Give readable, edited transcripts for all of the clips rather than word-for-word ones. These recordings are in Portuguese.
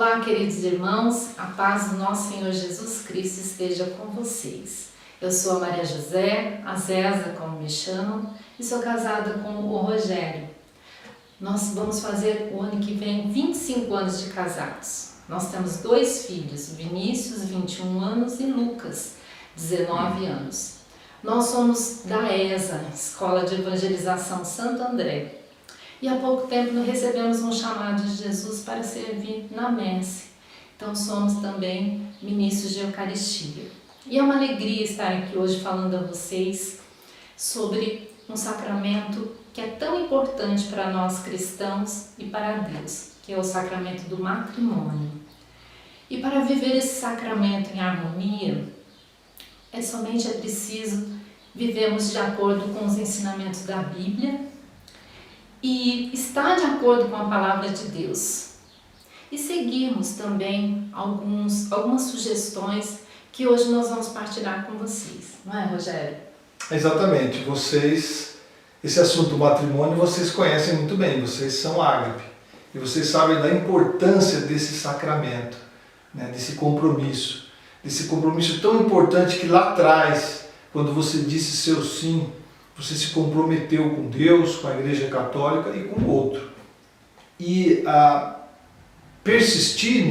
Olá, queridos irmãos, a paz do nosso Senhor Jesus Cristo esteja com vocês. Eu sou a Maria José, a Zéza, como me chamam, e sou casada com o Rogério. Nós vamos fazer o ano que vem 25 anos de casados. Nós temos 2 filhos, Vinícius, 21 anos, e Lucas, 19 anos. Nós somos da ESA, Escola de Evangelização Santo André. E há pouco tempo nós recebemos um chamado de Jesus para servir na messe. Então somos também ministros de Eucaristia. E é uma alegria estar aqui hoje falando a vocês sobre um sacramento que é tão importante para nós cristãos e para Deus, que é o sacramento do matrimônio. E para viver esse sacramento em harmonia, é preciso vivermos de acordo com os ensinamentos da Bíblia e estar de acordo com a palavra de Deus. E seguirmos também algumas sugestões que hoje nós vamos partilhar com vocês. Não é, Rogério? Exatamente. Esse assunto do matrimônio, vocês conhecem muito bem. Vocês são ágape. E vocês sabem da importância desse sacramento, né? Desse compromisso tão importante que lá atrás, quando você disse seu sim, você se comprometeu com Deus, com a Igreja Católica e com o outro. E persistir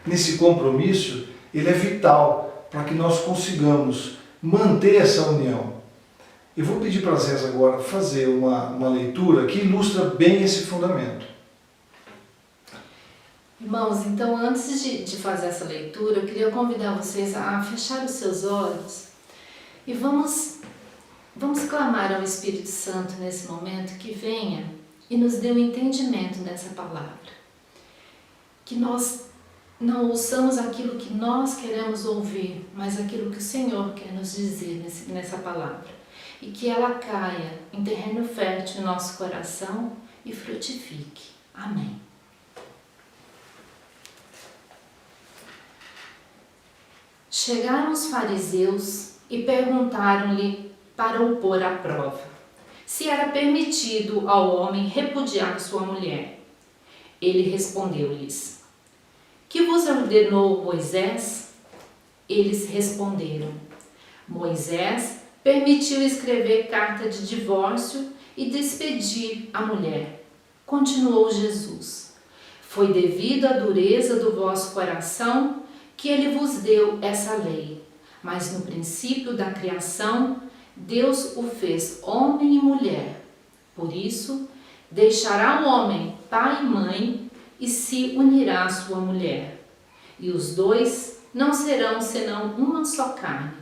nesse compromisso, ele é vital para que nós consigamos manter essa união. Eu vou pedir para a Zéza agora fazer uma leitura que ilustra bem esse fundamento. Irmãos, então antes de fazer essa leitura, eu queria convidar vocês a fechar os seus olhos e vamos clamar ao Espírito Santo nesse momento que venha e nos dê um entendimento dessa palavra. Que nós não ouçamos aquilo que nós queremos ouvir, mas aquilo que o Senhor quer nos dizer nessa palavra. E que ela caia em terreno fértil em nosso coração e frutifique. Amém. Chegaram os fariseus e perguntaram-lhe para o pôr à prova, se era permitido ao homem repudiar sua mulher. Ele respondeu-lhes: que vos ordenou Moisés? Eles responderam: Moisés permitiu escrever carta de divórcio e despedir a mulher. Continuou Jesus: foi devido à dureza do vosso coração que ele vos deu essa lei, mas no princípio da criação Deus o fez homem e mulher. Por isso, deixará o homem pai e mãe e se unirá à sua mulher. E os dois não serão senão uma só carne.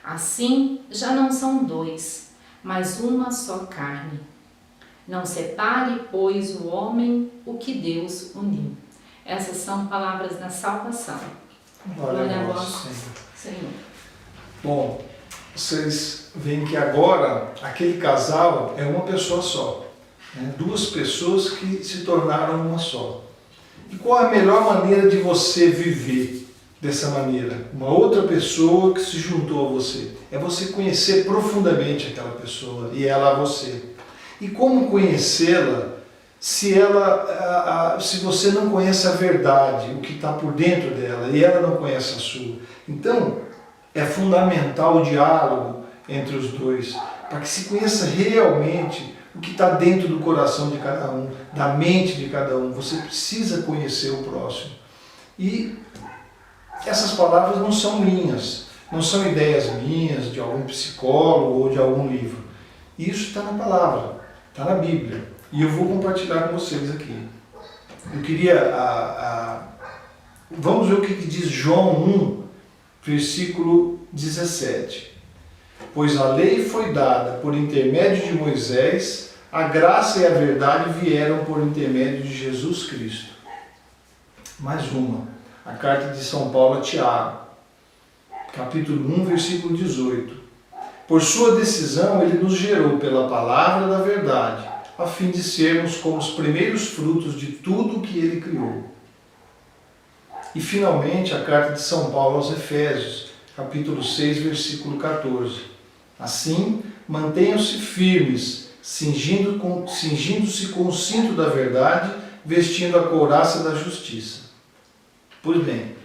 Assim, já não são 2, mas uma só carne. Não separe, pois, o homem o que Deus uniu. Essas são palavras da salvação. Glória a vós, Senhor. Bom, vocês veem que agora aquele casal é uma pessoa só, né? 2 pessoas que se tornaram uma só. E qual é a melhor maneira de você viver dessa maneira? Uma outra pessoa que se juntou a você. É você conhecer profundamente aquela pessoa e ela a você. E como conhecê-la se você não conhece a verdade, o que está por dentro dela, e ela não conhece a sua? Então, é fundamental o diálogo entre os dois, para que se conheça realmente o que está dentro do coração de cada um, da mente de cada um. Você precisa conhecer o próximo. E essas palavras não são minhas, não são ideias minhas, de algum psicólogo ou de algum livro. Isso está na palavra, está na Bíblia. E eu vou compartilhar com vocês aqui. Eu queria... vamos ver o que diz João 1, versículo 17. Pois a lei foi dada por intermédio de Moisés, a graça e a verdade vieram por intermédio de Jesus Cristo. Mais uma, a carta de São Paulo a Tiago, capítulo 1, versículo 18. Por sua decisão ele nos gerou pela palavra da verdade, a fim de sermos como os primeiros frutos de tudo o que ele criou. E finalmente a carta de São Paulo aos Efésios, capítulo 6, versículo 14. Assim, mantenham-se firmes, cingindo-se com o cinto da verdade, vestindo a couraça da justiça. Pois bem,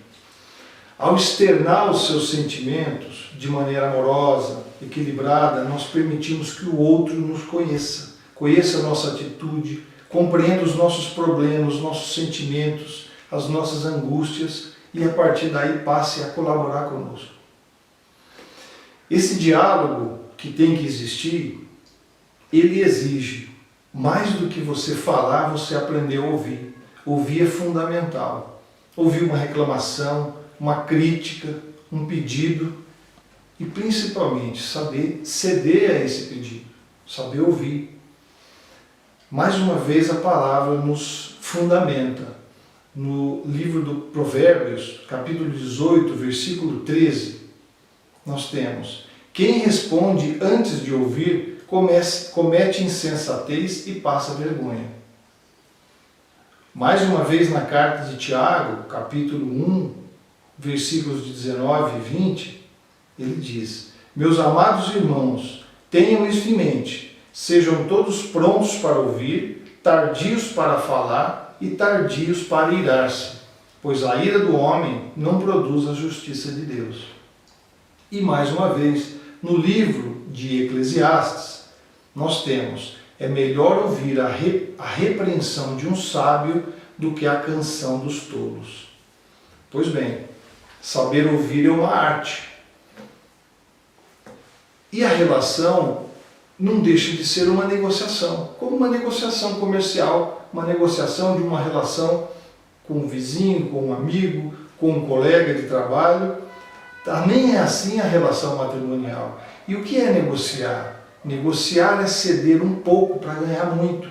ao externar os seus sentimentos de maneira amorosa, equilibrada, nós permitimos que o outro nos conheça, conheça a nossa atitude, compreenda os nossos problemas, os nossos sentimentos, as nossas angústias e a partir daí passe a colaborar conosco. Esse diálogo que tem que existir, ele exige mais do que você falar, você aprender a ouvir. Ouvir é fundamental. Ouvir uma reclamação, uma crítica, um pedido e principalmente saber ceder a esse pedido, saber ouvir. Mais uma vez a palavra nos fundamenta. No livro do Provérbios, capítulo 18, versículo 13, nós temos: quem responde antes de ouvir comete insensatez e passa vergonha. Mais uma vez na carta de Tiago, capítulo 1, versículos de 19 e 20, ele diz: meus amados irmãos, tenham isso em mente, sejam todos prontos para ouvir, tardios para falar e tardios para irar-se, pois a ira do homem não produz a justiça de Deus. E mais uma vez, no livro de Eclesiastes, nós temos: é melhor ouvir a repreensão de um sábio do que a canção dos tolos. Pois bem, saber ouvir é uma arte. E a relação não deixa de ser uma negociação, como uma negociação comercial, uma negociação de uma relação com um vizinho, com um amigo, com um colega de trabalho. Também é assim a relação matrimonial. E o que é negociar? Negociar é ceder um pouco para ganhar muito.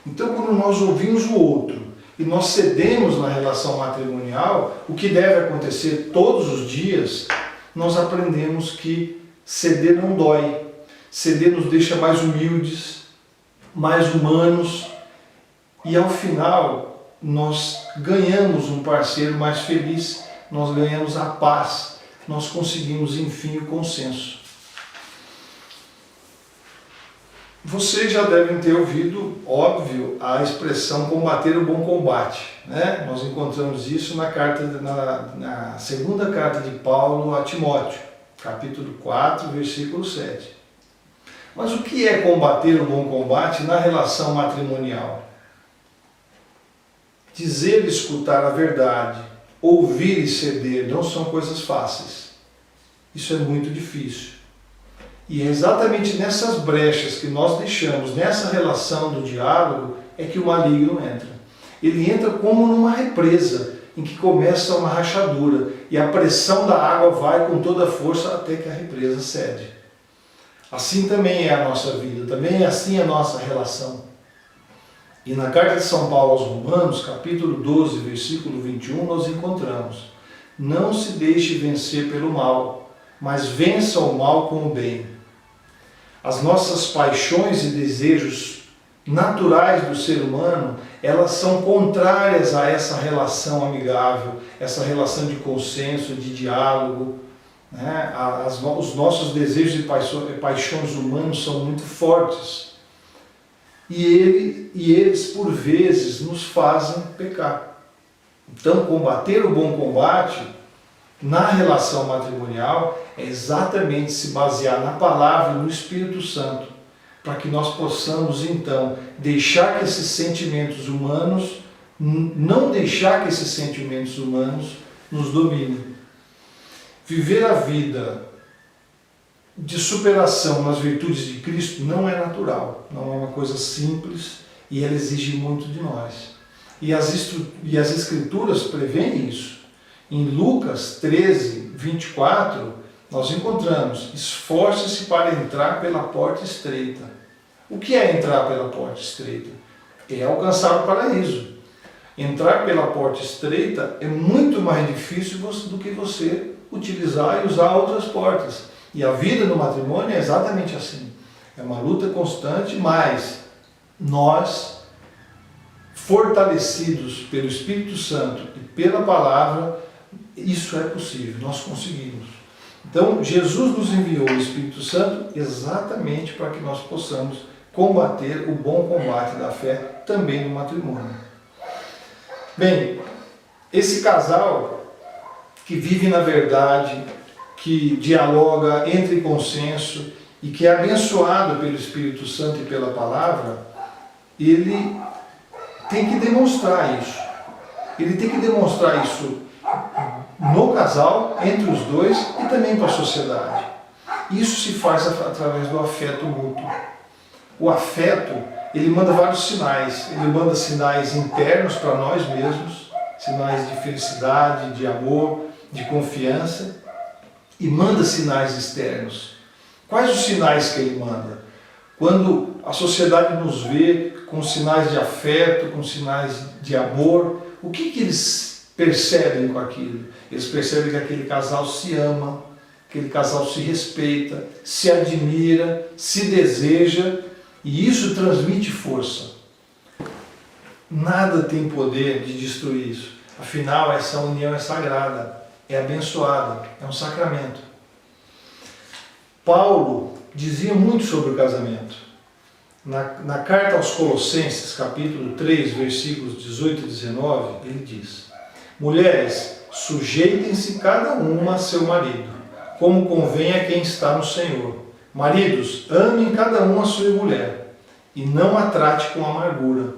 Então, quando nós ouvimos o outro e nós cedemos na relação matrimonial, o que deve acontecer todos os dias, nós aprendemos que ceder não dói. Ceder nos deixa mais humildes, mais humanos e ao final nós ganhamos um parceiro mais feliz, nós ganhamos a paz, nós conseguimos enfim o consenso. Vocês já devem ter ouvido, óbvio, a expressão combater o bom combate, né? Nós encontramos isso na segunda carta de Paulo a Timóteo, capítulo 4, versículo 7. Mas o que é combater o bom combate na relação matrimonial? Dizer e escutar a verdade, ouvir e ceder não são coisas fáceis. Isso é muito difícil. E é exatamente nessas brechas que nós deixamos, nessa relação do diálogo, é que o maligno entra. Ele entra como numa represa, em que começa uma rachadura, e a pressão da água vai com toda a força até que a represa cede. Assim também é a nossa vida, também é assim a nossa relação. E na carta de São Paulo aos Romanos, capítulo 12, versículo 21, nós encontramos: não se deixe vencer pelo mal, mas vença o mal com o bem. As nossas paixões e desejos naturais do ser humano, elas são contrárias a essa relação amigável, essa relação de consenso, de diálogo, né? Os nossos desejos e paixões humanos são muito fortes e eles por vezes nos fazem pecar. Então, combater o bom combate na relação matrimonial é exatamente se basear na palavra e no Espírito Santo, para que nós possamos então deixar que esses sentimentos humanos, não deixar que esses sentimentos humanos nos dominem. Viver a vida de superação nas virtudes de Cristo não é natural, não é uma coisa simples e ela exige muito de nós. E as Escrituras prevêem isso. Em Lucas 13, 24, nós encontramos: esforce-se para entrar pela porta estreita. O que é entrar pela porta estreita? É alcançar o paraíso. Entrar pela porta estreita é muito mais difícil do que você utilizar e usar outras portas. E a vida no matrimônio é exatamente assim. É uma luta constante, mas nós, fortalecidos pelo Espírito Santo e pela palavra, isso é possível, nós conseguimos. Então, Jesus nos enviou o Espírito Santo exatamente para que nós possamos combater o bom combate da fé também no matrimônio. Bem, Esse casal que vive na verdade, que dialoga, entra em consenso e que é abençoado pelo Espírito Santo e pela palavra, ele tem que demonstrar isso. Ele tem que demonstrar isso no casal, entre os dois e também para a sociedade. Isso se faz através do afeto mútuo. O afeto, ele manda vários sinais. Ele manda sinais internos para nós mesmos, sinais de felicidade, de amor, de confiança, e manda sinais externos. Quais os sinais que ele manda? Quando a sociedade nos vê com sinais de afeto, com sinais de amor, o que eles percebem com aquilo? Eles percebem que aquele casal se ama, aquele casal se respeita, se admira, se deseja, e isso transmite força. Nada tem poder de destruir isso. Afinal, essa união é sagrada, é abençoada, é um sacramento. Paulo dizia muito sobre o casamento. Na carta aos Colossenses, capítulo 3, versículos 18 e 19, ele diz: mulheres, sujeitem-se cada uma a seu marido, como convém a quem está no Senhor. Maridos, amem cada um a sua mulher, e não a trate com amargura.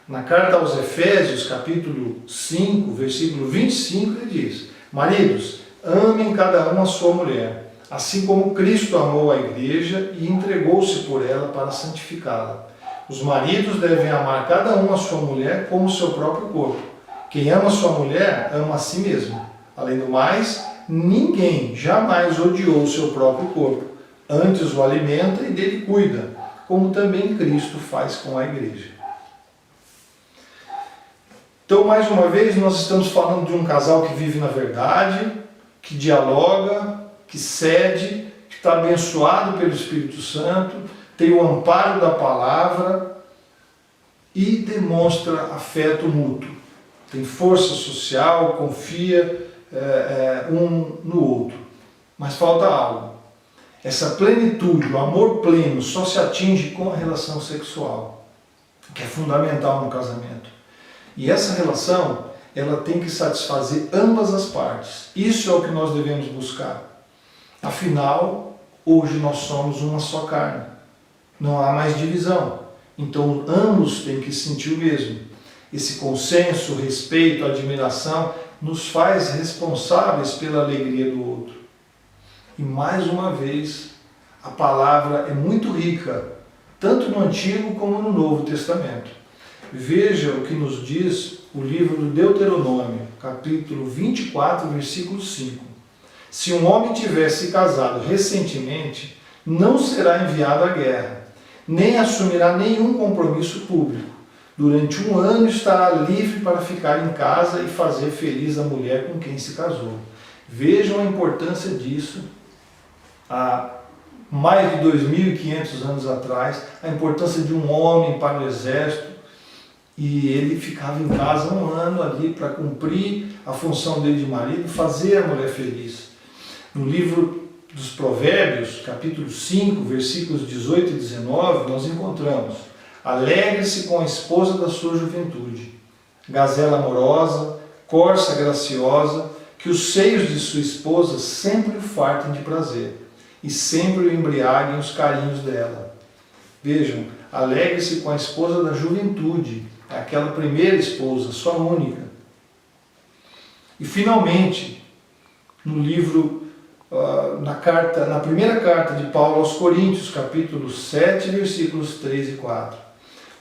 Na carta aos Efésios, capítulo 5, versículo 25, ele diz: maridos, amem cada um a sua mulher, assim como Cristo amou a igreja e entregou-se por ela para santificá-la. Os maridos devem amar cada um a sua mulher como o seu próprio corpo. Quem ama sua mulher, ama a si mesmo. Além do mais, ninguém jamais odiou o seu próprio corpo. Antes o alimenta e dele cuida, como também Cristo faz com a igreja. Então, mais uma vez, nós estamos falando de um casal que vive na verdade, que dialoga, que cede, que está abençoado pelo Espírito Santo, tem o amparo da palavra e demonstra afeto mútuo. Tem força social, confia um no outro. Mas falta algo. Essa plenitude, o amor pleno, só se atinge com a relação sexual, que é fundamental no casamento. E essa relação, ela tem que satisfazer ambas as partes. Isso é o que nós devemos buscar. Afinal, hoje nós somos uma só carne. Não há mais divisão. Então, ambos têm que sentir o mesmo. Esse consenso, respeito, admiração, nos faz responsáveis pela alegria do outro. E mais uma vez, a palavra é muito rica, tanto no Antigo como no Novo Testamento. Veja o que nos diz o livro do Deuteronômio, capítulo 24, versículo 5. Se um homem tiver se casado recentemente, não será enviado à guerra, nem assumirá nenhum compromisso público. Durante 1 ano estará livre para ficar em casa e fazer feliz a mulher com quem se casou. Vejam a importância disso. Há mais de 2.500 anos atrás, a importância de um homem para o exército, e ele ficava em casa 1 ano ali para cumprir a função dele de marido, fazer a mulher feliz. No livro dos Provérbios, capítulo 5, versículos 18 e 19, nós encontramos: alegre-se com a esposa da sua juventude, gazela amorosa, corça graciosa, que os seios de sua esposa sempre o fartem de prazer, e sempre o embriaguem os carinhos dela. Vejam, alegre-se com a esposa da juventude, aquela primeira esposa, sua única. E finalmente, no livro, na primeira carta de Paulo aos Coríntios, capítulo 7, versículos 3 e 4.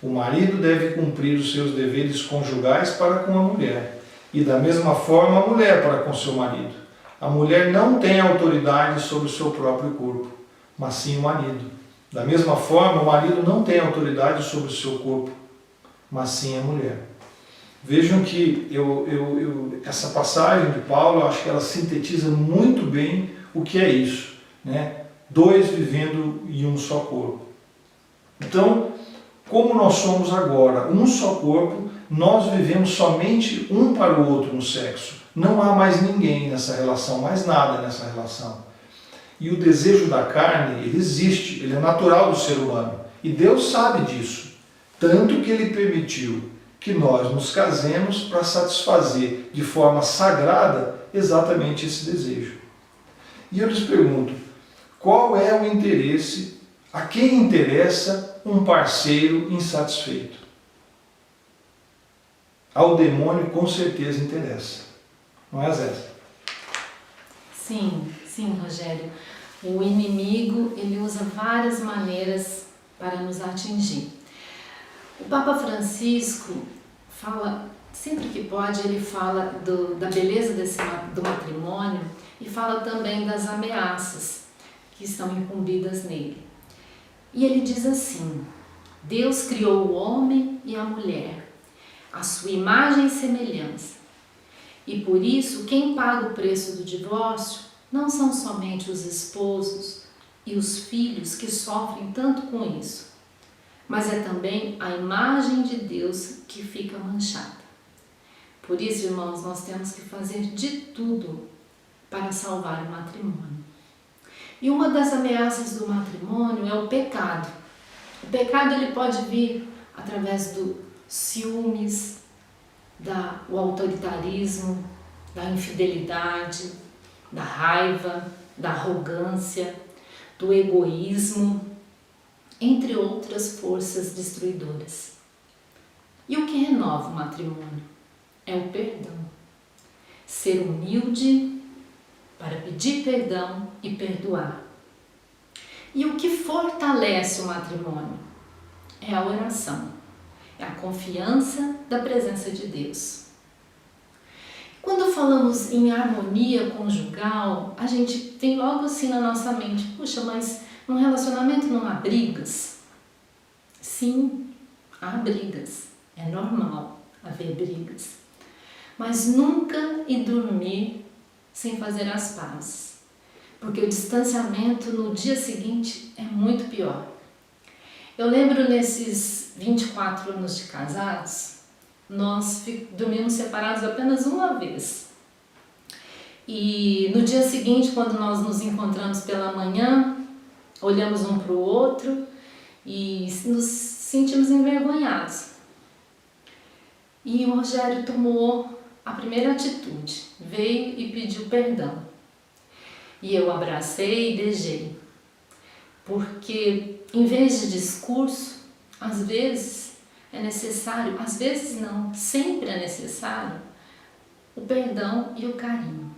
O marido deve cumprir os seus deveres conjugais para com a mulher, e da mesma forma a mulher para com seu marido. A mulher não tem autoridade sobre o seu próprio corpo, mas sim o marido. Da mesma forma, o marido não tem autoridade sobre o seu corpo, mas sim a mulher. Vejam que essa passagem de Paulo, eu acho que ela sintetiza muito bem o que é isso, né? Dois vivendo em um só corpo. Então, como nós somos agora um só corpo, nós vivemos somente um para o outro no sexo. Não há mais ninguém nessa relação, mais nada nessa relação. E o desejo da carne, ele existe, ele é natural do ser humano. E Deus sabe disso. Tanto que ele permitiu que nós nos casemos para satisfazer de forma sagrada exatamente esse desejo. E eu lhes pergunto, qual é o interesse, a quem interessa um parceiro insatisfeito? Ao demônio com certeza interessa, não é, Zé? Sim, sim, Rogério. O inimigo, ele usa várias maneiras para nos atingir. O Papa Francisco fala, sempre que pode, ele fala da beleza do matrimônio e fala também das ameaças que estão incumbidas nele. E ele diz assim: Deus criou o homem e a mulher, à sua imagem e semelhança. E por isso, quem paga o preço do divórcio não são somente os esposos e os filhos que sofrem tanto com isso, mas é também a imagem de Deus que fica manchada. Por isso, irmãos, nós temos que fazer de tudo para salvar o matrimônio. E uma das ameaças do matrimônio é o pecado. O pecado ele pode vir através do ciúmes, o autoritarismo, da infidelidade, da raiva, da arrogância, do egoísmo, entre outras forças destruidoras. E o que renova o matrimônio? É o perdão. Ser humilde para pedir perdão e perdoar. E o que fortalece o matrimônio? É a oração, é a confiança da presença de Deus. Quando falamos em harmonia conjugal, a gente tem logo assim na nossa mente, puxa, mas num relacionamento não há brigas? Sim, há brigas, é normal haver brigas. Mas nunca ir dormir sem fazer as pazes, porque o distanciamento no dia seguinte é muito pior. Eu lembro nesses 24 anos de casados, nós dormimos separados apenas uma vez. E no dia seguinte, quando nós nos encontramos pela manhã, olhamos um para o outro e nos sentimos envergonhados. E o Rogério tomou a primeira atitude, veio e pediu perdão. E eu abracei e beijei. Porque em vez de discurso, às vezes é necessário, às vezes não, sempre é necessário o perdão e o carinho.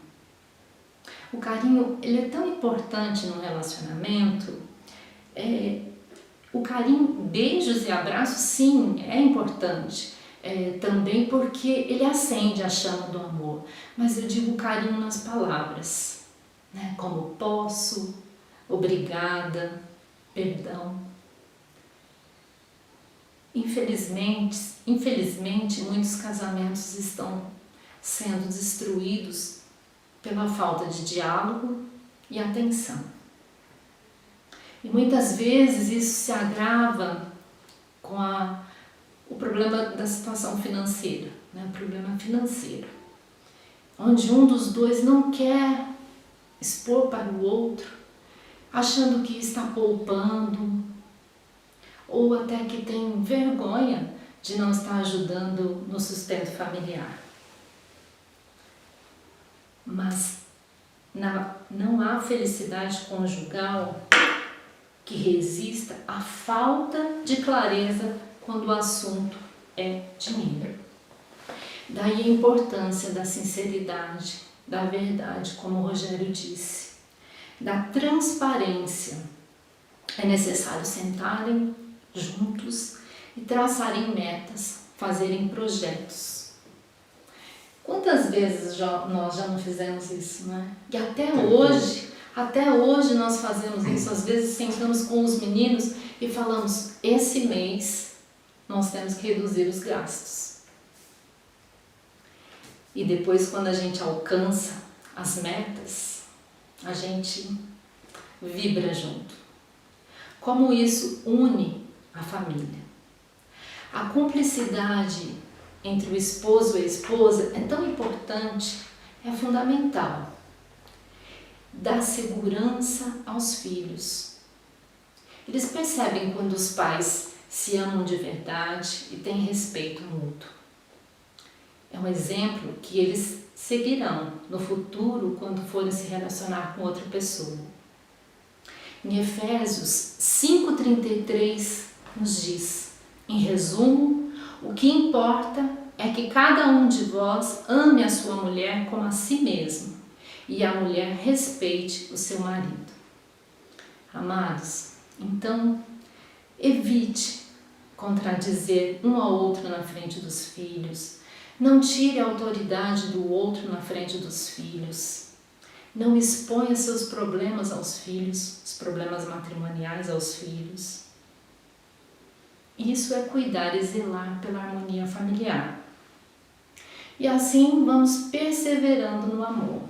O carinho, ele é tão importante no relacionamento. O carinho, beijos e abraços, sim, é importante. Também porque ele acende a chama do amor. Mas eu digo carinho nas palavras, né? Como posso, obrigada, perdão. Infelizmente, muitos casamentos estão sendo destruídos pela falta de diálogo e atenção. E muitas vezes isso se agrava com o problema da situação financeira, né? O problema financeiro, onde um dos dois não quer expor para o outro, achando que está poupando, ou até que tem vergonha de não estar ajudando no sustento familiar. Mas não há felicidade conjugal que resista à falta de clareza quando o assunto é dinheiro. Daí a importância da sinceridade, da verdade, como o Rogério disse, da transparência. É necessário sentarem juntos e traçarem metas, fazerem projetos. Quantas vezes nós já não fizemos isso, né? E até hoje nós fazemos isso. Às vezes sentamos com os meninos e falamos, esse mês nós temos que reduzir os gastos. E depois, quando a gente alcança as metas, a gente vibra junto. Como isso une a família. A cumplicidade entre o esposo e a esposa é tão importante, é fundamental. Dá segurança aos filhos. Eles percebem quando os pais se amam de verdade e têm respeito mútuo. é um exemplo que eles seguirão no futuro quando forem se relacionar com outra pessoa. Em Efésios 5,33 nos diz, em resumo, o que importa é que cada um de vós ame a sua mulher como a si mesmo e a mulher respeite o seu marido. Amados, então evite contradizer um ao outro na frente dos filhos. Não tire a autoridade do outro na frente dos filhos. Não exponha seus problemas aos filhos, os problemas matrimoniais aos filhos. Isso é cuidar e zelar pela harmonia familiar. E assim vamos perseverando no amor.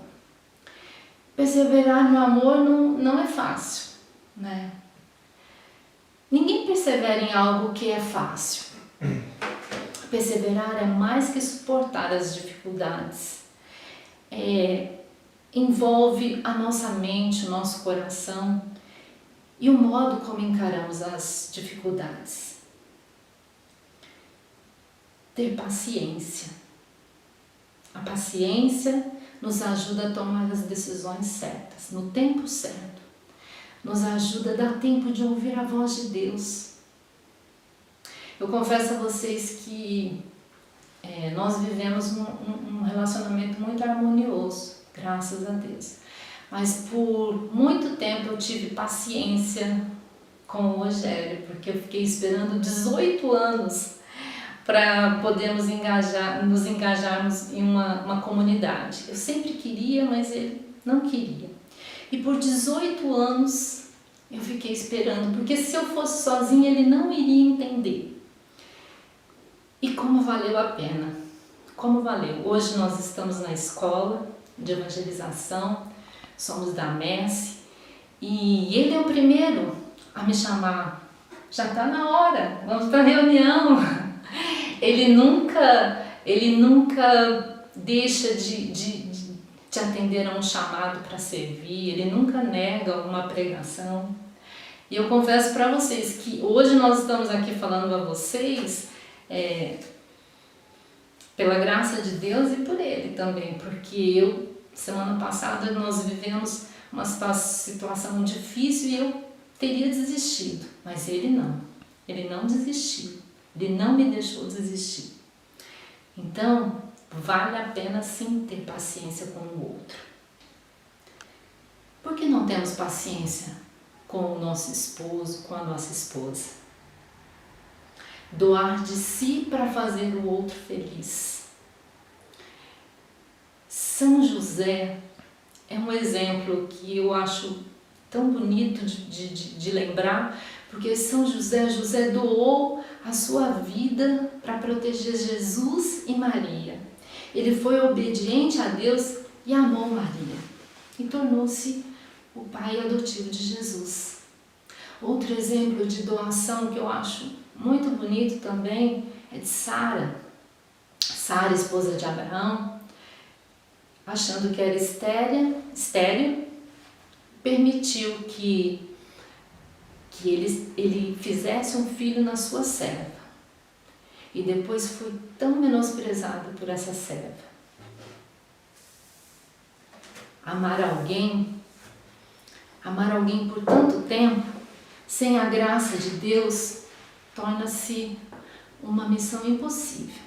Perseverar no amor não é fácil, né? Ninguém persevera em algo que é fácil. Perseverar é mais que suportar as dificuldades. Envolve a nossa mente, o nosso coração e o modo como encaramos as dificuldades. Ter paciência. A paciência nos ajuda a tomar as decisões certas, no tempo certo. Nos ajuda a dar tempo de ouvir a voz de Deus. Eu confesso a vocês que nós vivemos um relacionamento muito harmonioso, graças a Deus. Mas por muito tempo eu tive paciência com o Rogério, porque eu fiquei esperando 18 anos para podermos nos engajarmos em uma comunidade. Eu sempre queria, mas ele não queria. E por 18 anos eu fiquei esperando, porque se eu fosse sozinha ele não iria entender. E como valeu a pena, como valeu. Hoje nós estamos na escola de evangelização, somos da MESSE, e ele é o primeiro a me chamar. Já está na hora, vamos para a reunião. Ele nunca deixa de atender a um chamado para servir, ele nunca nega uma pregação. E eu confesso para vocês que hoje nós estamos aqui falando a vocês pela graça de Deus e por ele também, porque semana passada nós vivemos uma situação difícil e eu teria desistido, mas ele não desistiu, ele não me deixou desistir. Então, vale a pena sim ter paciência com o outro. Por que não temos paciência com o nosso esposo, com a nossa esposa? Doar de si para fazer o outro feliz. São José é um exemplo que eu acho tão bonito de lembrar, porque José doou a sua vida para proteger Jesus e Maria. Ele foi obediente a Deus e amou Maria e tornou-se o pai adotivo de Jesus. Outro exemplo de doação que eu acho muito bonito também é de Sara. Sara, esposa de Abraão, achando que era estéril, permitiu que ele fizesse um filho na sua serva. E depois foi tão menosprezado por essa serva. Amar alguém por tanto tempo, sem a graça de Deus, torna-se uma missão impossível.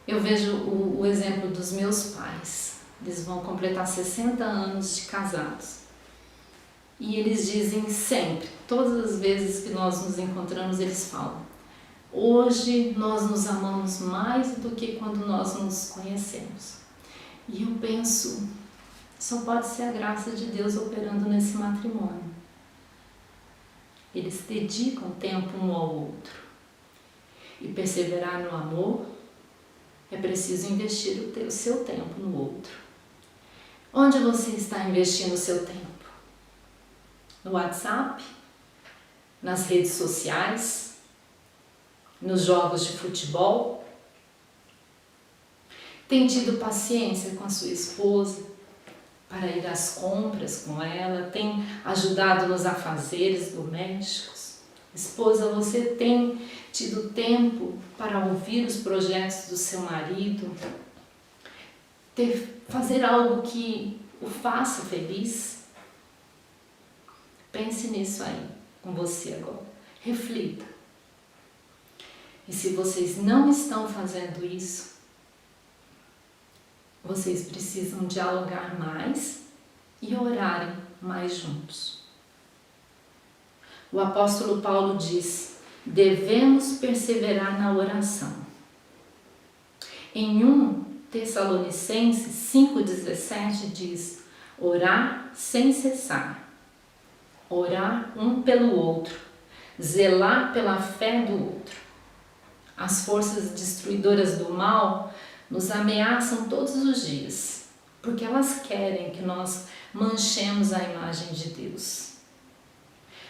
Eu vejo o exemplo dos meus pais. Eles vão completar 60 anos de casados. E eles dizem sempre, todas as vezes que nós nos encontramos, eles falam: hoje nós nos amamos mais do que quando nós nos conhecemos. E eu penso, só pode ser a graça de Deus operando nesse matrimônio. Eles dedicam tempo um ao outro. E perseverar no amor é preciso investir o seu tempo no outro. Onde você está investindo o seu tempo? No WhatsApp? Nas redes sociais? Nos jogos de futebol? Tem tido paciência com a sua esposa para ir às compras com ela? Tem ajudado nos afazeres domésticos? Esposa, você tem tido tempo para ouvir os projetos do seu marido? Fazer algo que o faça feliz? Pense nisso aí, com você agora. Reflita. E se vocês não estão fazendo isso, vocês precisam dialogar mais e orarem mais juntos. O apóstolo Paulo diz: devemos perseverar na oração. Em 1 Tessalonicenses 5,17 diz: orar sem cessar, orar um pelo outro, zelar pela fé do outro. As forças destruidoras do mal nos ameaçam todos os dias, porque elas querem que nós manchemos a imagem de Deus.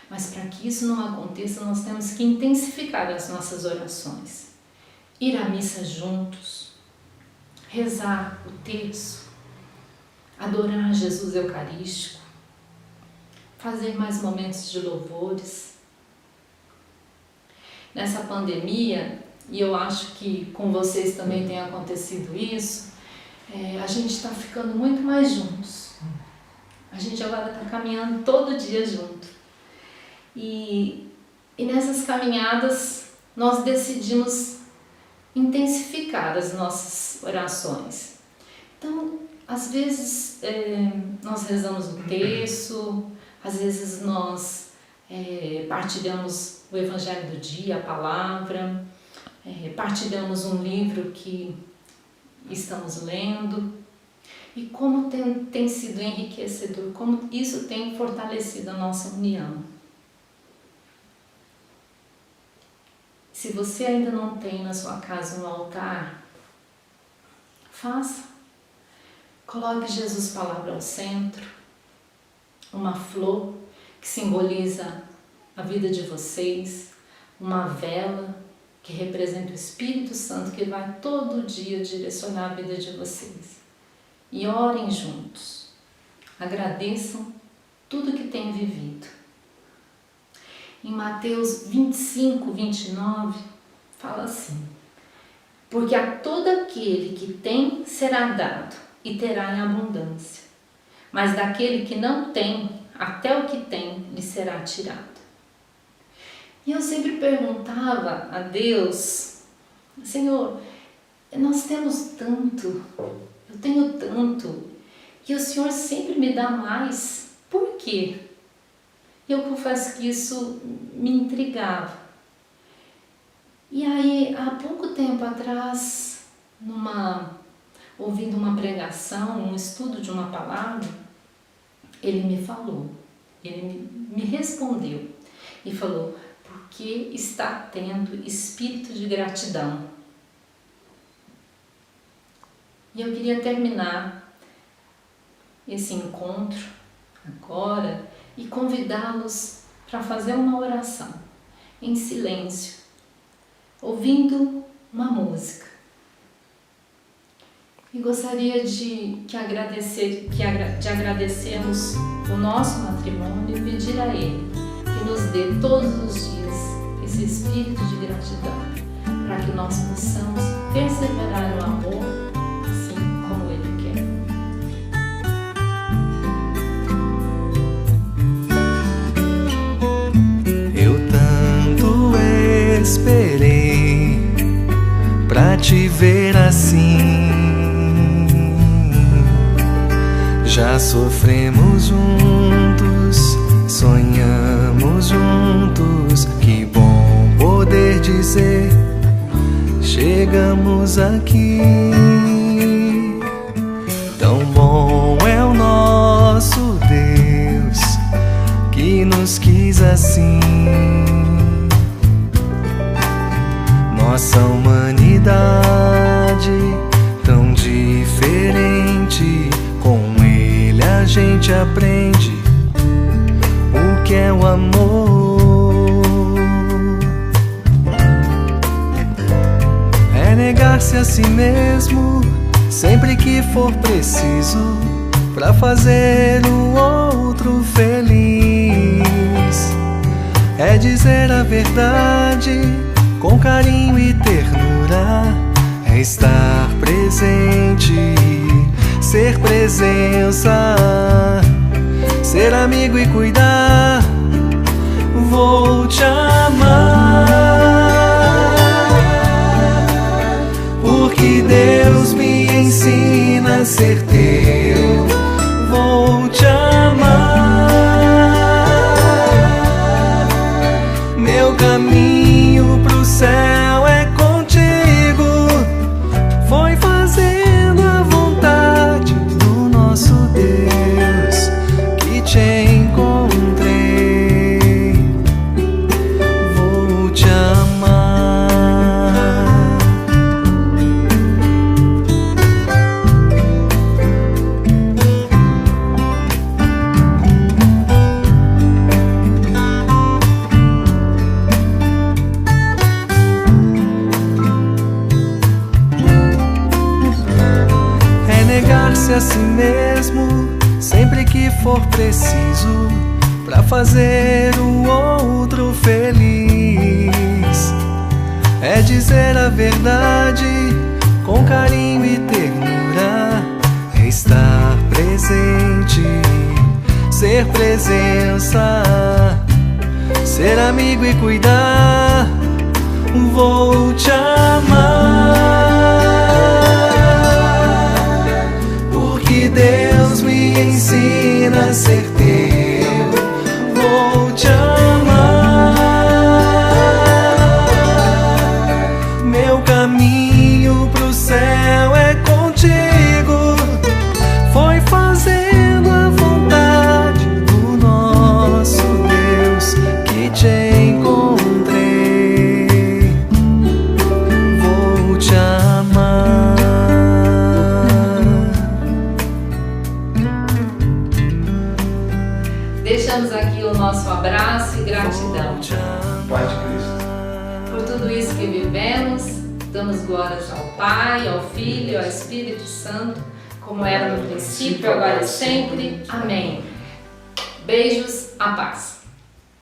Mas para que isso não aconteça, nós temos que intensificar as nossas orações, ir à missa juntos, rezar o terço, adorar Jesus Eucarístico, fazer mais momentos de louvores. Nessa pandemia, e eu acho que com vocês também tem acontecido isso, a gente está ficando muito mais juntos. A gente agora está caminhando todo dia junto. E nessas caminhadas nós decidimos intensificar as nossas orações. Então, às vezes nós rezamos o terço, às vezes nós partilhamos o Evangelho do dia, a palavra, partilhamos um livro que estamos lendo. E como tem sido enriquecedor, como isso tem fortalecido a nossa união. Se você ainda não tem na sua casa um altar, faça. Coloque Jesus Palavra ao centro, uma flor que simboliza a vida de vocês, uma vela que representa o Espírito Santo que vai todo dia direcionar a vida de vocês. E orem juntos, agradeçam tudo que têm vivido. Em Mateus 25, 29, fala assim: porque a todo aquele que tem será dado e terá em abundância, mas daquele que não tem, até o que tem lhe será tirado. E eu sempre perguntava a Deus: Senhor, nós temos tanto, eu tenho tanto, e o Senhor sempre me dá mais, por quê? Eu confesso que isso me intrigava. E aí, há pouco tempo atrás, ouvindo uma pregação, um estudo de uma palavra, ele me falou, ele me respondeu e falou: porque está tendo espírito de gratidão. E eu queria terminar esse encontro agora e convidá-los para fazer uma oração em silêncio, ouvindo uma música. E gostaria de agradecermos o nosso matrimônio e pedir a Ele que nos dê todos os dias esse espírito de gratidão, para que nós possamos perseverar no amor, assim como Ele quer. Eu tanto esperei pra te ver assim. Já sofremos juntos, sonhamos juntos. Que bom poder dizer: chegamos aqui. Tão bom é o nosso Deus, que nos quis assim. Nossa humanidade tão diferente, com Ele a gente aprende o que é o amor. É negar-se a si mesmo sempre que for preciso, pra fazer o outro feliz. é dizer a verdade com carinho e ternura, é estar presente, ser presença, ser amigo e cuidar. Vou te amar, porque Deus me ensina a ser teu. Vou te amar, meu caminho pro céu é contigo. Foi fazendo a vontade do nosso Deus que te encontrei. Vou te amar. Negar-se a si mesmo sempre que for preciso pra fazer o outro feliz, é dizer a verdade com carinho e ternura, é estar presente, ser presença, ser amigo e cuidar. Vou te amar, Deus me ensina a ser teu. Vou te amar, meu caminho pro céu é contigo. Foi fazendo a vontade do nosso Deus que te encontrei. Vou te amar. Deixamos aqui o nosso abraço e gratidão. Pai de Cristo. Por tudo isso que vivemos, damos glórias ao Pai, ao Filho e ao Espírito Santo, como era no princípio, agora e sempre. Amém. Beijos, a paz.